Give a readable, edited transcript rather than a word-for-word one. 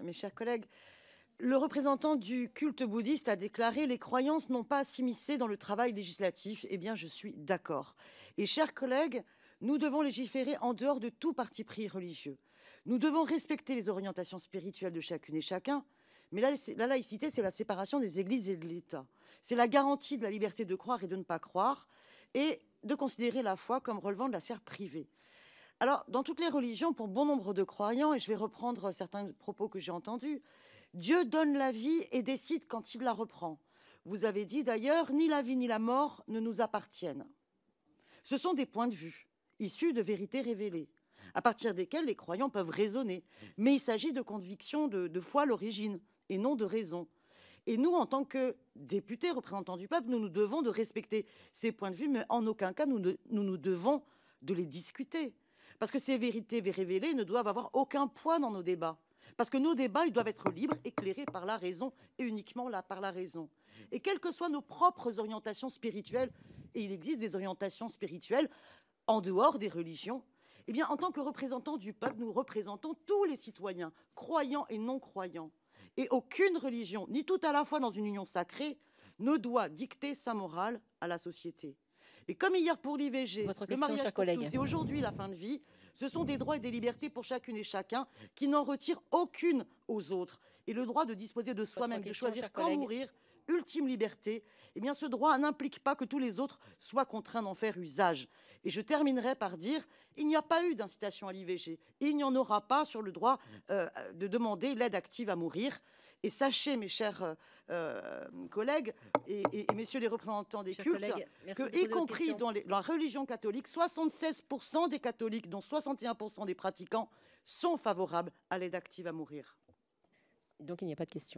mes chers collègues. Le représentant du culte bouddhiste a déclaré: les croyances n'ont pas à s'immiscer dans le travail législatif. Eh bien, je suis d'accord. Et chers collègues, nous devons légiférer en dehors de tout parti pris religieux. Nous devons respecter les orientations spirituelles de chacune et chacun. Mais la laïcité, c'est la séparation des églises et de l'État. C'est la garantie de la liberté de croire et de ne pas croire, et de considérer la foi comme relevant de la sphère privée. Alors, dans toutes les religions, pour bon nombre de croyants, et je vais reprendre certains propos que j'ai entendus, Dieu donne la vie et décide quand il la reprend. Vous avez dit d'ailleurs, ni la vie ni la mort ne nous appartiennent. Ce sont des points de vue issus de vérités révélées, à partir desquelles les croyants peuvent raisonner. Mais il s'agit de convictions de foi à l'origine, et non de raison. Et nous, en tant que députés, représentants du peuple, nous nous devons de respecter ces points de vue, mais en aucun cas nous devons de les discuter. Parce que ces vérités révélées ne doivent avoir aucun poids dans nos débats. Parce que nos débats, ils doivent être libres, éclairés par la raison, et uniquement là par la raison. Et quelles que soient nos propres orientations spirituelles, et il existe des orientations spirituelles en dehors des religions, eh bien, en tant que représentants du peuple, nous représentons tous les citoyens, croyants et non-croyants. Et aucune religion, ni tout à la fois dans une union sacrée, ne doit dicter sa morale à la société. Et comme hier pour l'IVG, le mariage pour tous et aujourd'hui la fin de vie, ce sont des droits et des libertés pour chacune et chacun qui n'en retirent aucune aux autres. Et le droit de disposer de soi-même, de choisir quand mourir, ultime liberté, eh bien ce droit n'implique pas que tous les autres soient contraints d'en faire usage. Et je terminerai par dire, il n'y a pas eu d'incitation à l'IVG. Il n'y en aura pas sur le droit de demander l'aide active à mourir. Et sachez, mes chers collègues et messieurs les représentants des cultes, que, y compris dans la religion catholique, 76% des catholiques, dont 61% des pratiquants, sont favorables à l'aide active à mourir. Donc il n'y a pas de question.